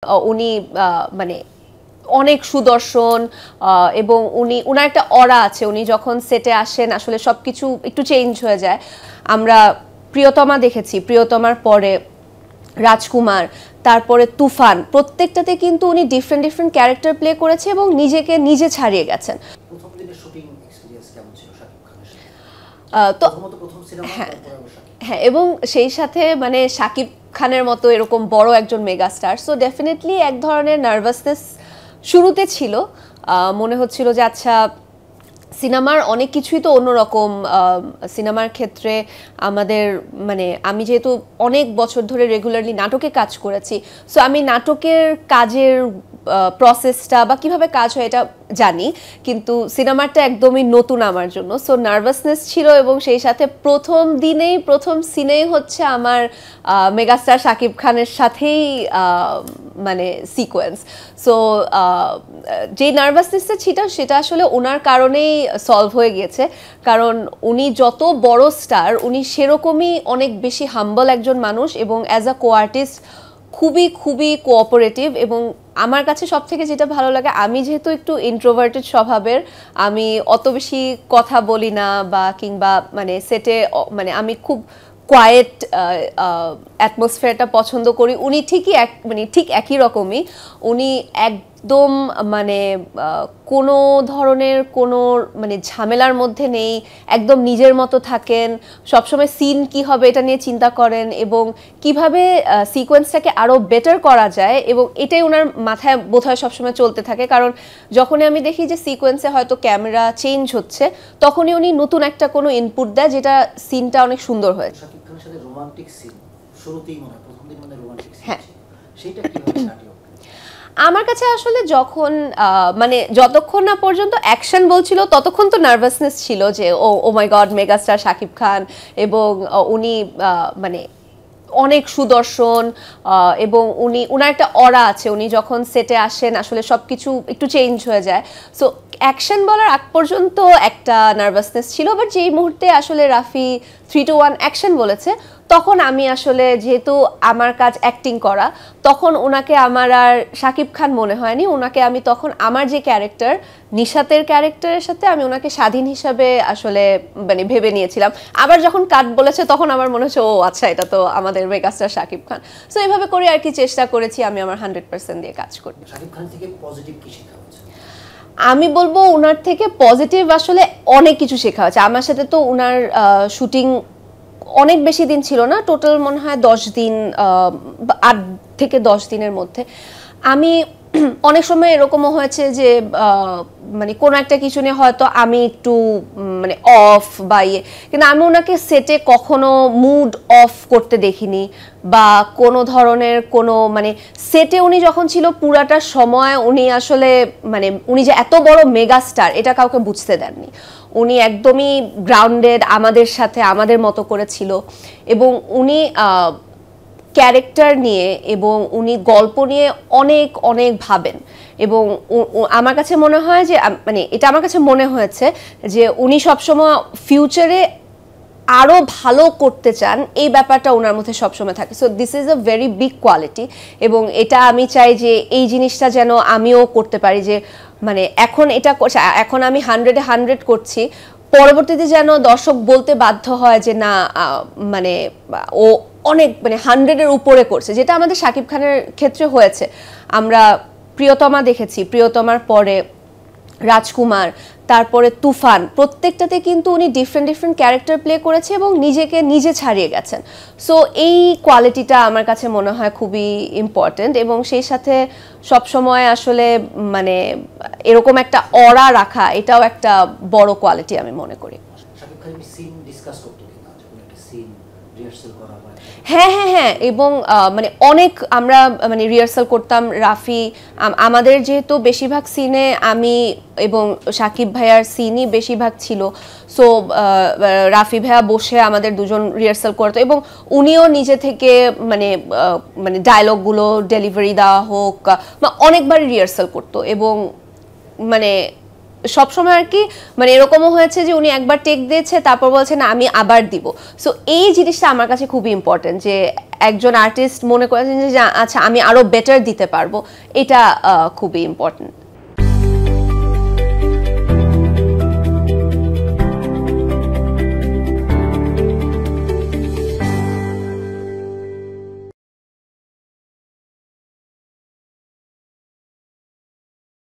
উনি মানে অনেক সুদর্শন এবং উনার একটা অরা আছে। উনি যখন সেটে আসেন আসলে সবকিছু একটু চেঞ্জ হয়ে যায়। আমরা প্রিয়তমা দেখেছি, প্রিয়তমার পরে রাজকুমার, তারপরে তুফান, প্রত্যেকটাতে কিন্তু উনি ডিফারেন্ট ডিফারেন্ট ক্যারেক্টার প্লে করেছে এবং নিজেকে নিজে ছাড়িয়ে গেছেন। প্রথম দিনের শুটিং এক্সপেরিয়েন্স কেমন ছিল শাকিব খানের সাথে? তো প্রথম সিনেমা হ্যাঁ, এবং সেই সাথে মানে শাকিব খানের মতো এরকম বড় একজন মেগাস্টার, সো ডেফিনেটলি এক ধরনের নার্ভাসনেস শুরুতে ছিল। মনে হচ্ছিল যে আচ্ছা, সিনেমার অনেক কিছুই তো অন্যরকম। সিনেমার ক্ষেত্রে আমাদের মানে আমি যেহেতু অনেক বছর ধরে রেগুলারলি নাটকে কাজ করেছি, সো আমি নাটকের কাজের প্রসেসটা বা কিভাবে কাজ হয় এটা জানি, কিন্তু সিনেমাটা একদমই নতুন আমার জন্য। সো নার্ভাসনেস ছিল এবং সেই সাথে প্রথম দিনেই প্রথম সিনেই হচ্ছে আমার মেগাস্টার শাকিব খানের সাথেই মানে সিকোয়েন্স। সো যে নার্ভাসনেসটা ছিল সেটা আসলে ওনার কারণেই সলভ হয়ে গিয়েছে, কারণ উনি যত বড় স্টার উনি সেরকমই অনেক বেশি হাম্বল একজন মানুষ এবং অ্যাজ আ কো আর্টিস্ট খুবই খুবই কোঅপারেটিভ। এবং আমার কাছে সব থেকে যেটা ভালো লাগে, আমি যেহেতু একটু ইন্ট্রোভার্টেড স্বভাবের, আমি অত বেশি কথা বলি না বা কিংবা মানে সেটে মানে আমি খুব কোয়াইট অ্যাটমসফিয়ারটা পছন্দ করি। উনি ঠিকই মানে ঠিক একই রকমই। উনি একদম মানে কোনো ধরনের কোনো মানে ঝামেলার মধ্যে নেই, একদম নিজের মতো থাকেন, সবসময় সিন কি হবে এটা নিয়ে চিন্তা করেন এবং কিভাবে সিকোয়েন্সটাকে আরও বেটার করা যায়, এবং এটাই ওনার মাথায় বোধহয় সবসময় চলতে থাকে। কারণ যখনই আমি দেখি যে সিকোয়েন্সে হয়তো ক্যামেরা চেঞ্জ হচ্ছে, তখনই উনি নতুন একটা কোনো ইনপুট দেয় যেটা সিনটা অনেক সুন্দর হয়। শাকিব খানের সাথে রোমান্টিক সিন শুরুতেই মনে হয় প্রথম দিন মানে রোমান্টিক সিন, হ্যাঁ, সেটা কিভাবে কাটিয়ে? আমার কাছে আসলে যখন মানে যতক্ষণ না পর্যন্ত অ্যাকশন বলছিল ততক্ষণ তো নার্ভাসনেস ছিল যে ও মাই গড, মেগাস্টার শাকিব খান, এবং উনি মানে অনেক সুদর্শন এবং উনার একটা অরা আছে। উনি যখন সেটে আসেন আসলে সবকিছু একটু চেঞ্জ হয়ে যায়। সো অ্যাকশন বলার আগ পর্যন্ত একটা নার্ভাসনেস ছিল, বাট যেই মুহূর্তে আসলে রাফি 3 to 1 অ্যাকশন বলেছে, তখন আমি আসলে যেহেতু আমার কাজ অ্যাক্টিং করা, তখন ওনাকে আমার আর শাকিব খান মনে হয়নি। ওনাকে আমি তখন আমার যে ক্যারেক্টার, নিশাতের ক্যারেক্টারের সাথে আমি ওনাকে স্বাধীন হিসাবে আসলে মানে ভেবে নিয়েছিলাম। আবার যখন কাট বলেছে তখন আমার মনে হচ্ছে ও আচ্ছা, এটা তো আমাদের মেগাস্টার শাকিব খান। সো এইভাবে করে আর কি চেষ্টা করেছি আমি আমার 100% দিয়ে কাজ করি। শাকিব খান থেকে পজিটিভ কি শেখা হচ্ছে? আমি বলবো ওনার থেকে পজিটিভ আসলে অনেক কিছু শেখা হয়েছে। আমার সাথে তো ওনার শুটিং অনেক বেশি দিন ছিল না, টোটাল মনে হয় 10 দিন, 8 থেকে 10 দিনের মধ্যে। আমি অনেক সময় এরকমও হয়েছে যে মানে কোনো একটা কিছু নিয়ে হয়তো আমি একটু মানে অফ বা ইয়ে, কিন্তু আমি ওনাকে সেটে কখনো মুড অফ করতে দেখিনি বা কোনো ধরনের কোনো মানে সেটে উনি যখন ছিল পুরাটা সময় উনি আসলে মানে উনি যে এত বড় মেগাস্টার এটা কাউকে বুঝতে দেননি। উনি একদমই গ্রাউন্ডেড, আমাদের সাথে আমাদের মতো করে ছিল, এবং উনি ক্যারেক্টার নিয়ে এবং উনি গল্প নিয়ে অনেক অনেক ভাবেন। এবং আমার কাছে মনে হয় যে মানে এটা আমার কাছে মনে হয়েছে যে উনি সবসময় ফিউচারে আরও ভালো করতে চান, এই ব্যাপারটা ওনার মধ্যে সবসময় থাকে। So this is a very big quality, এবং এটা আমি চাই যে এই জিনিসটা যেন আমিও করতে পারি, যে মানে এখন এটা এখন আমি 100-এ 100 করছি, পরবর্তীতে যেন দর্শক বলতে বাধ্য হয় যে না মানে ও অনেক মানে 100-এর উপরে করছে, যেটা আমাদের শাকিব খানের ক্ষেত্রে হয়েছে। আমরা প্রিয়তমা দেখেছি, প্রিয়তমার পরে রাজকুমার, তারপরে তুফান, প্রত্যেকটাতে কিন্তু উনি ডিফারেন্ট ডিফারেন্ট ক্যারেক্টার প্লে করেছে এবং নিজেকে নিজে ছাড়িয়ে গেছেন। সো এই কোয়ালিটিটা আমার কাছে মনে হয় খুবই ইম্পর্টেন্ট, এবং সেই সাথে সবসময় আসলে মানে এরকম একটা অরা রাখা, এটাও একটা বড় কোয়ালিটি আমি মনে করি। শাকিব খান সিন ডিসকাস করতে কিনা, যখন একটা সিন রিহার্সাল করা হয়? হ্যাঁ হ্যাঁ হ্যাঁ, এবং মানে অনেক আমরা মানে রিহার্সাল করতাম। রাফি আমাদের যেহেতু বেশিরভাগ সিনে আমি এবং শাকিব ভাইয়ার সিনই বেশিরভাগ ছিল, সো রাফি ভাইয়া বসে আমাদের দুজন রিহার্সাল করতো, এবং উনিও নিজে থেকে মানে মানে ডায়লগগুলো ডেলিভারি দেওয়া হোক বা অনেকবার রিহার্সাল করতো, এবং মানে সবসময় আর কি মানে এরকমও হয়েছে যে উনি একবার টেক দিয়েছে তারপর বলছে না আমি আবার দিব। সো এই জিনিসটা আমার কাছে খুবই ইম্পর্টেন্ট যে একজন আর্টিস্ট মনে করেছেন যে আচ্ছা আমি আরো বেটার দিতে পারবো, এটা খুবই ইম্পর্টেন্ট।